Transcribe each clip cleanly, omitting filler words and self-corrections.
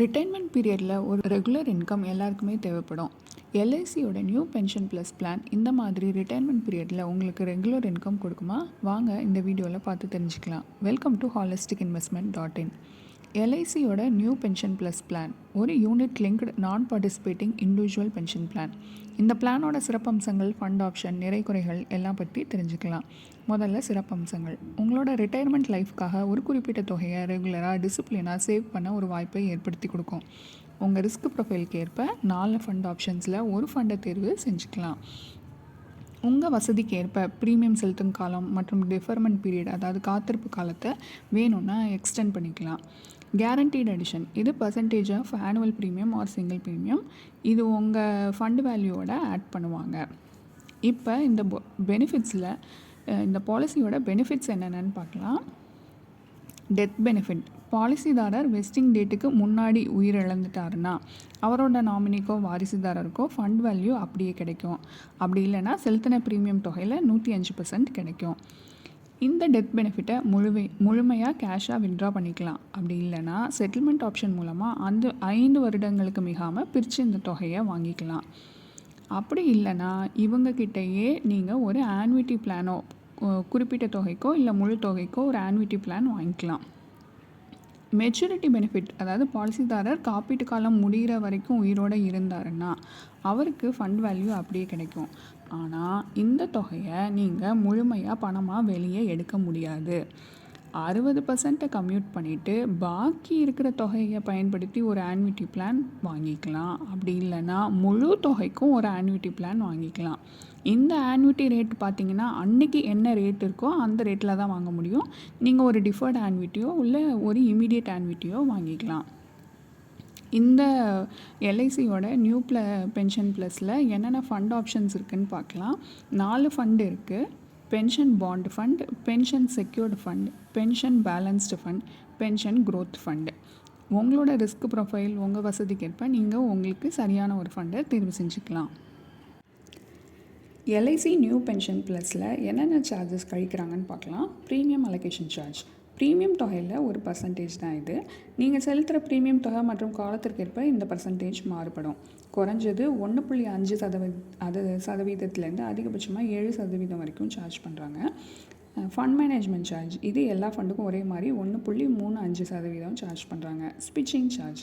Retirement பீரியடில் ஒரு regular income எல்லாருக்குமே தேவைப்படும். எல்ஐசியோட நியூ பென்ஷன் ப்ளஸ் பிளான் இந்த மாதிரி ரிட்டைர்மெண்ட் பீரியடில் உங்களுக்கு ரெகுலர் இன்கம் கொடுக்குமா? வாங்க இந்த வீடியோவில் பார்த்து தெரிஞ்சுக்கலாம். Welcome to holistic.investment.in. எல்ஐசியோட நியூ பென்ஷன் ப்ளஸ் பிளான் ஒரு unit linked non participating individual pension plan. இந்த பிளானோட சிறப்பம்சங்கள், ஃபண்ட் ஆப்ஷன், நிறை குறைகள் எல்லாம் பற்றி தெரிஞ்சுக்கலாம். முதல்ல சிறப்பம்சங்கள். உங்களோட ரிட்டையர்மெண்ட் லைஃப்க்காக ஒரு குறிப்பிட்ட தொகையை ரெகுலராக டிசிப்ளினாக சேவ் பண்ண ஒரு வாய்ப்பை ஏற்படுத்தி கொடுக்கும். உங்கள் ரிஸ்க் ப்ரொஃபைலுக்கு ஏற்ப 4 ஃபண்ட் ஆப்ஷன்ஸில் ஒரு ஃபண்டை தேர்வு செஞ்சுக்கலாம். உங்கள் வசதிக்கு ஏற்ப ப்ரீமியம் செலுத்தும் காலம் மற்றும் டிஃபர்மெண்ட் பீரியட், அதாவது காத்திருப்பு காலத்தை வேணும்னா எக்ஸ்டெண்ட் பண்ணிக்கலாம். கேரண்டீட் எடிஷன், இது percentage of annual premium or single premium. இது உங்கள் ஃபண்ட் வேல்யூவோட ஆட் பண்ணுவாங்க. இப்போ இந்த பெனிஃபிட்ஸில் இந்த பாலிசியோட பெனிஃபிட்ஸ் என்னென்னு பார்க்கலாம். Death benefit. பாலிசிதாரர் வெஸ்டிங் டேட்டுக்கு முன்னாடி உயிரிழந்துட்டாருன்னா அவரோட நாமினிக்கோ வாரிசுதாரருக்கோ ஃபண்ட் வேல்யூ அப்படியே கிடைக்கும். அப்படி இல்லைன்னா செலுத்தின ப்ரீமியம் தொகையில் 105% கிடைக்கும். இந்த டெத் பெனிஃபிட்டை முழுமையாக கேஷாக வித்ட்ரா பண்ணிக்கலாம். அப்படி இல்லைன்னா செட்டில்மெண்ட் ஆப்ஷன் மூலமாக அந்த 5 வருடங்களுக்கு மிகாமல் பிரித்து இந்த தொகையை வாங்கிக்கலாம். அப்படி இல்லைன்னா இவங்கக்கிட்டேயே நீங்கள் ஒரு ஆன்விட்டி பிளானோ, குறிப்பிட்ட தொகைக்கோ இல்லை முழு தொகைக்கோ ஒரு ஆன்விட்டி பிளான் வாங்கிக்கலாம். மெச்சூரிட்டி பெனிஃபிட், அதாவது பாலிசிதாரர் காப்பீட்டு காலம் முடிகிற வரைக்கும் உயிரோடு இருந்தாருன்னா அவருக்கு ஃபண்ட் வேல்யூ அப்படியே கிடைக்கும். ஆனால் இந்த தொகையை நீங்கள் முழுமையாக பணமாக வெளியே எடுக்க முடியாது. 60% கம்யூட் பண்ணிவிட்டு பாக்கி இருக்கிற தொகையை பயன்படுத்தி ஒரு ஆன்விட்டி பிளான் வாங்கிக்கலாம். அப்படி இல்லைன்னா முழு தொகைக்கும் ஒரு ஆன்விட்டி பிளான் வாங்கிக்கலாம். இந்த ஆன்விட்டி ரேட் பார்த்திங்கன்னா அன்றைக்கி என்ன ரேட் இருக்கோ அந்த ரேட்டில் தான் வாங்க முடியும். நீங்கள் ஒரு டிஃபர்ட் ஆன்விட்டியோ இல்லை ஒரு இமீடியட் ஆன்விட்டியோ வாங்கிக்கலாம். இந்த எல்ஐசியோட நியூ பென்ஷன் ப்ளஸில் என்னென்ன ஃபண்ட் ஆப்ஷன்ஸ் இருக்குதுன்னு பார்க்கலாம். 4 ஃபண்டு இருக்குது. Pension bond fund, pension secured fund, pension balanced fund, pension growth fund. உங்களோட ரிஸ்க் ப்ரொஃபைல், உங்கள் வசதிக்கேற்ப நீங்கள் உங்களுக்கு சரியான ஒரு ஃபண்டை தேர்வு செஞ்சுக்கலாம். எல்ஐசி நியூ பென்ஷன் ப்ளஸில் என்னென்ன சார்ஜஸ் கழிக்கிறாங்கன்னு பார்க்கலாம். Premium allocation charge. ப்ரீமியம் தொகையில் ஒரு பர்சன்டேஜ் தான் இது. நீங்கள் செலுத்துகிற ப்ரீமியம் தொகை மற்றும் காலத்திற்கேற்ப இந்த பர்சன்டேஜ் மாறுபடும். குறைஞ்சது 1.5% அதிகபட்சமாக 7% வரைக்கும் சார்ஜ் பண்ணுறாங்க. ஃபண்ட் மேனேஜ்மெண்ட் சார்ஜ், இது எல்லா ஃபண்டுக்கும் ஒரே மாதிரி 1.35% சார்ஜ் பண்ணுறாங்க. ஸ்விட்சிங் சார்ஜ்,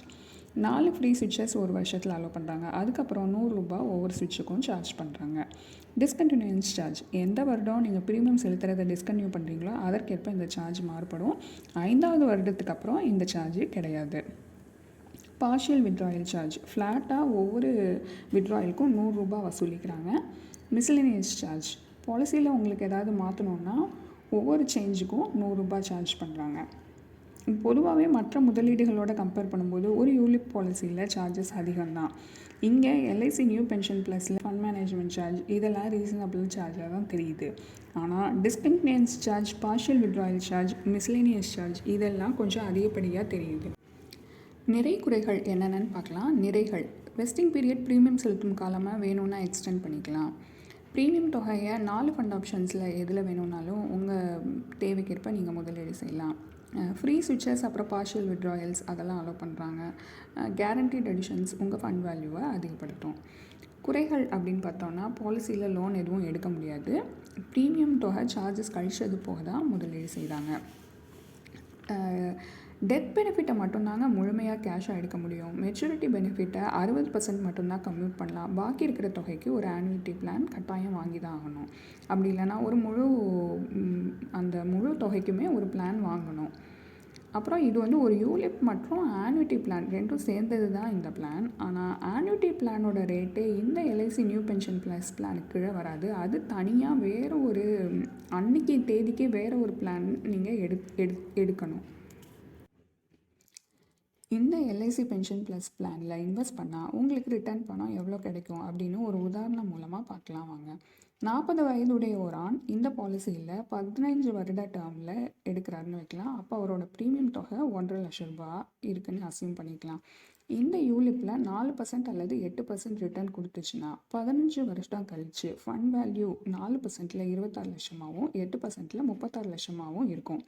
4 ஃப்ரீ ஸ்விட்சஸ் ஒரு வருஷத்தில் அலோவ் பண்ணுறாங்க. அதுக்கப்புறம் ₹100 ஒவ்வொரு ஸ்விட்சுக்கும் சார்ஜ் பண்ணுறாங்க. டிஸ்கண்டினியூன்ஸ் சார்ஜ், எந்த வருடம் நீங்கள் ப்ரீமியம் செலுத்துறதை டிஸ்கண்டினியூ பண்ணுறீங்களோ அதற்கேற்ப இந்த சார்ஜ் மாறுபடும். 5வது வருடத்துக்கு அப்புறம் இந்த சார்ஜ் கிடையாது. பார்ஷியல் வித்ட்ராயல் சார்ஜ், ஃப்ளாட்டாக ஒவ்வொரு வித்ட்ராயலுக்கும் ₹100 வசூலிக்கிறாங்க. மிஸ்லினியஸ் சார்ஜ், பாலிசியில் உங்களுக்கு ஏதாவது மாற்றணுன்னா ஒவ்வொரு சேஞ்சுக்கும் ₹100 சார்ஜ் பண்ணுறாங்க. பொதுவாகவே மற்ற முதலீடுகளோட கம்பேர் பண்ணும்போது ஒரு யூலிப் பாலிசியில் சார்ஜஸ் அதிகம்தான். இங்கே எல்ஐசி நியூ பென்ஷன் ப்ளஸில் ஃபண்ட் மேனேஜ்மெண்ட் சார்ஜ் இதெல்லாம் ரீசனபிள் சார்ஜாக தான் தெரியுது. ஆனால் discontinuance charge, partial withdrawal charge, miscellaneous charge இதெல்லாம் கொஞ்சம் அதிகப்படியாக தெரியுது. நிறை குறைகள் என்னென்னு பார்க்கலாம். நிறைகள், வெஸ்டிங் பீரியட் ப்ரீமியம் செலுத்தும் காலமாக வேணும்னா எக்ஸ்டெண்ட் பண்ணிக்கலாம். ப்ரீமியம் தொகையை 4 ஃபண்ட் ஆப்ஷன்ஸில் எதில் வேணும்னாலும் உங்கள் தேவைக்கேற்ப நீங்கள் முதலீடு செய்யலாம். ஃப்ரீ ஸ்விட்சஸ், அப்புறம் பார்ஷியல் வித்ட்ராயல்ஸ் அதெல்லாம் அலோவ் பண்ணுறாங்க. கேரண்டீட் எடிஷன்ஸ் உங்கள் ஃபண்ட் வேல்யூவை அதிகப்படுத்தும். குறைகள் அப்படின்னு பார்த்தோன்னா பாலிசியில் லோன் எதுவும் எடுக்க முடியாது. ப்ரீமியம் தொகை சார்ஜஸ் கழிச்சது போக தான் முதலீடு செய்கிறாங்க. டெத் பெனிஃபிட்டை மட்டும்தாங்க முழுமையாக கேஷாக எடுக்க முடியும். மெச்சூரிட்டி பெனிஃபிட்டை 60% மட்டும்தான் கம்யூட் பண்ணலாம். பாக்கி இருக்கிற தொகைக்கு ஒரு ஆன்விட்டி பிளான் கட்டாயம் வாங்கி தான் ஆகணும். அப்படி இல்லைனா ஒரு முழு தொகைக்குமே ஒரு பிளான் வாங்கணும். அப்புறம் இது ஒரு யூலிப் மற்றும் ஆன்விட்டி பிளான் ரெண்டும் சேர்ந்தது தான் இந்த பிளான். ஆனால் ஆன்விட்டி பிளானோட ரேட்டு இந்த எல்ஐசி நியூ பென்ஷன் ப்ளஸ் பிளானுக்கு கீழே வராது. அது தனியாக வேறு ஒரு அன்னைக்கு தேதிக்கே வேறு ஒரு பிளான் நீங்கள் எடுக்கணும். இந்த எல்ஐசி பென்ஷன் ப்ளஸ் பிளானில் இன்வெஸ்ட் பண்ணால் உங்களுக்கு ரிட்டர்ன் பணம் எவ்வளோ கிடைக்கும் அப்படின்னு ஒரு உதாரணம் மூலமாக பார்க்கலாம் வாங்க. 40 வயதுடைய ஒரு ஆண் இந்த பாலிசியில் 15 வருட டேர்மில் எடுக்கிறாருன்னு வைக்கலாம். அப்போ அவரோட ப்ரீமியம் தொகை ₹1.5 லட்சம் இருக்குன்னு அசியூம் பண்ணிக்கலாம். இந்த யூலிப்பில் 4% அல்லது 8% ரிட்டர்ன் கொடுத்துச்சுன்னா 15 வருஷம் கழிச்சு ஃபண்ட் வேல்யூ 4%ல் 26 லட்சமாகவும் 8%ல் 36 லட்சமாகவும் இருக்கும்.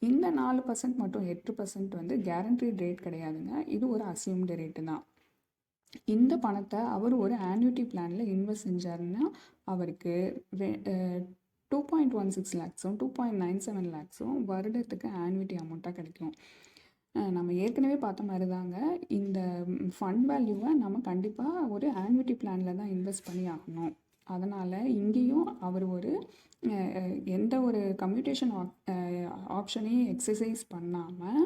இந்த 4% மற்றும் 8% வந்து கேரண்டீட் ரேட் கிடையாதுங்க. இது ஒரு அசியூம்டு ரேட்டு தான். இந்த பணத்தை அவர் ஒரு ஆன்யூட்டி பிளானில் இன்வெஸ்ட் செஞ்சாருன்னா அவருக்கு 2.16 லேக்ஸும் 2.97 லேக்ஸும் வருடத்துக்கு ஆன்யூட்டி அமௌண்ட்டாக கிடைக்கும். நம்ம ஏற்கனவே பார்த்த மாதிரி தாங்க, இந்த ஃபண்ட் வேல்யூவை நம்ம கண்டிப்பாக ஒரு ஆன்யூட்டி பிளானில் தான் இன்வெஸ்ட் பண்ணி ஆகணும். அதனால் இங்கேயும் அவர் ஒரு எந்த ஒரு கம்யூட்டேஷன் ஆப்ஷனையும் எக்ஸசைஸ் பண்ணாமல்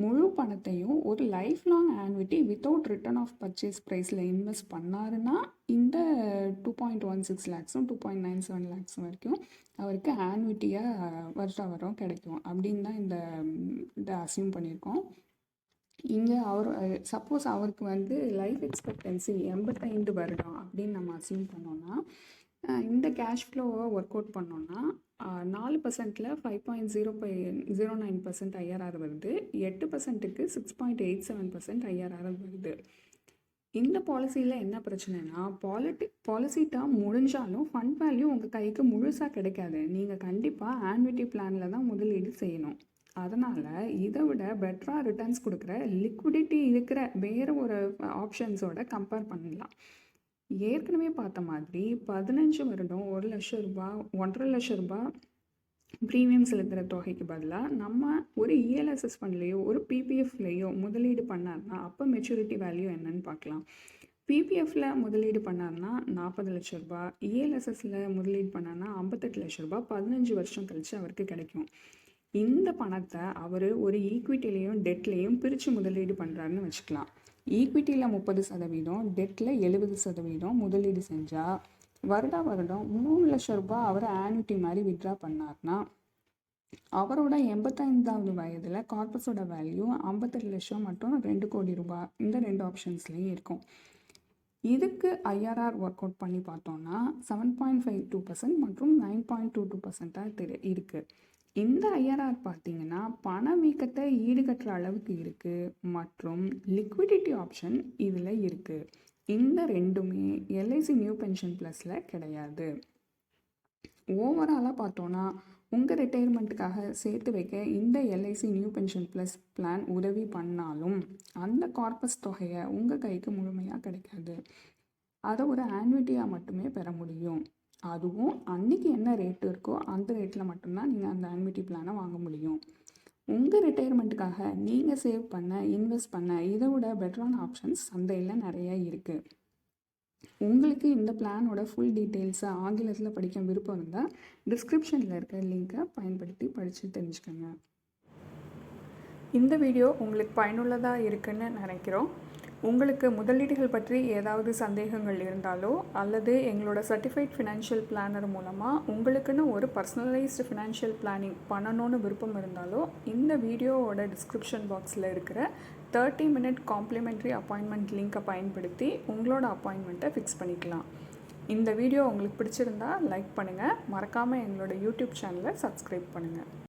முழு பணத்தையும் ஒரு life long annuity without return of purchase ப்ரைஸில் இன்வெஸ்ட் பண்ணாருன்னா இந்த 2.16 லேக்ஸும் 2.97 லேக்ஸும் வரைக்கும் அவருக்கு ஆன்விட்டியாக வருஷம் கிடைக்கும் அப்படின்னு தான் இதை அசியூம் பண்ணியிருக்கோம். இங்கே சப்போஸ் அவருக்கு வந்து லைஃப் எக்ஸ்பெக்டன்சி 85 வருடம் அப்படின்னு நம்ம அசியூம் பண்ணோன்னா இந்த கேஷ் ஃப்ளோவை ஒர்க் அவுட் பண்ணோன்னா 4%ல் 5.09% ஐஆர்ஆர் வருது, 8%க்கு 6.87% ஐஆர்ஆர் வருது. இந்த பாலிசியில் என்ன பிரச்சனைனா பாலிசி டேர்ம் முடிஞ்சாலும் ஃபண்ட் வேல்யூ உங்கள் கைக்கு முழுசாக கிடைக்காது. நீங்கள் கண்டிப்பாக ஆன்விட்டி பிளானில் தான் முதலீடு செய்யணும். அதனால் இதை விட பெட்டராக ரிட்டர்ன்ஸ் கொடுக்குற லிக்விடிட்டி இருக்கிற வேறு ஒரு ஆப்ஷன்ஸோட கம்பேர் பண்ணலாம். ஏற்கனவே பார்த்த மாதிரி 15 வருடம் 1 லட்சம் ரூபாய் 1.5 லட்சம் ரூபாய் ப்ரீமியம் செலுத்துகிற தொகைக்கு பதிலாக நம்ம ஒரு இஎல்எஸ்எஸ் ஃபண்ட்லேயோ ஒரு பிபிஎஃப்லேயோ முதலீடு பண்ணார்னா அப்போ மெச்சூரிட்டி வேல்யூ என்னன்னு பார்க்கலாம். பிபிஎஃப்பில் முதலீடு பண்ணார்னா 40 லட்சம் ரூபாய், இஎல்எஸ்எஸில் முதலீடு பண்ணார்னா 58 லட்சம் ரூபாய் 15 வருஷம் கழித்து அவருக்கு கிடைக்கும். இந்த பணத்தை அவர் ஒரு ஈக்விட்டிலையும் டெட்லேயும் பிரித்து முதலீடு பண்ணுறாருன்னு வச்சுக்கலாம். ஈக்விட்டியில் 30%, டெட்டில் 70% முதலீடு செஞ்சால் வருடம் 3 லட்சம் ரூபாய் அவர் ஆன்யூட்டி மாதிரி வித்ட்ரா பண்ணார்னா அவரோட 85வது வயதில் கார்பஸோட வேல்யூ 58 லட்சம் மற்றும் 2 கோடி ரூபாய் இந்த 2 ஆப்ஷன்ஸ்லேயும் இருக்கும். இதுக்கு ஐஆர்ஆர் ஒர்க் அவுட் பண்ணி பார்த்தோன்னா 7.52% மற்றும் 9.22% இருக்குது. இந்த ஐஆர்ஆர் பார்த்தீங்கன்னா பணவீக்கத்தை ஈடுகட்டுற அளவுக்கு இருக்குது மற்றும் லிக்விடிட்டி ஆப்ஷன் இதில் இருக்குது. இந்த ரெண்டுமே எல்ஐசி நியூ பென்ஷன் ப்ளஸில் கிடையாது. ஓவராலாக பார்த்தோன்னா உங்கள் ரிட்டையர்மெண்ட்டுக்காக சேர்த்து வைக்க இந்த LIC new pension plus plan உதவி பண்ணாலும் அந்த கார்பஸ் தொகையை உங்கள் கைக்கு முழுமையாக கிடைக்காது. அதை ஒரு ஆன்விட்டியாக மட்டுமே பெற முடியும். அதுவும் அன்றைக்கி என்ன ரேட்டு இருக்கோ அந்த ரேட்டில் மட்டும்தான் நீங்கள் அந்த ஆன்விட்டி பிளானை வாங்க முடியும். உங்கள் ரிட்டையர்மெண்ட்டுக்காக நீங்கள் சேவ் பண்ண இன்வெஸ்ட் பண்ண இதை விட பெட்டரான ஆப்ஷன்ஸ் சந்தையில் நிறையா இருக்குது. உங்களுக்கு இந்த பிளானோட ஃபுல் டீட்டெயில்ஸை ஆங்கிலத்தில் படிக்க விருப்பம் இருந்தால் டிஸ்கிரிப்ஷனில் இருக்க லிங்கை பயன்படுத்தி படித்து தெரிஞ்சுக்கோங்க. இந்த வீடியோ உங்களுக்கு பயனுள்ளதாக இருக்குன்னு நினைக்கிறோம். உங்களுக்கு முதலீடுகள் பற்றி ஏதாவது சந்தேகங்கள் இருந்தாலோ அல்லது எங்களோட சர்டிஃபைட் ஃபினான்ஷியல் பிளானர் மூலமாக உங்களுக்குன்னு ஒரு பர்சனலைஸ்டு ஃபினான்ஷியல் பிளானிங் பண்ணணும்னு விருப்பம் இருந்தாலோ இந்த வீடியோவோட டிஸ்கிரிப்ஷன் பாக்ஸில் இருக்கிற 30 மினிட் காம்ப்ளிமெண்ட்ரி அப்பாயின்மெண்ட் லிங்கை பயன்படுத்தி உங்களோட அப்பாயின்மெண்ட்டை ஃபிக்ஸ் பண்ணிக்கலாம். இந்த வீடியோ உங்களுக்கு பிடிச்சிருந்தா லைக் பண்ணுங்கள், மறக்காமல் எங்களோட யூடியூப் சேனலை சப்ஸ்கிரைப் பண்ணுங்கள்.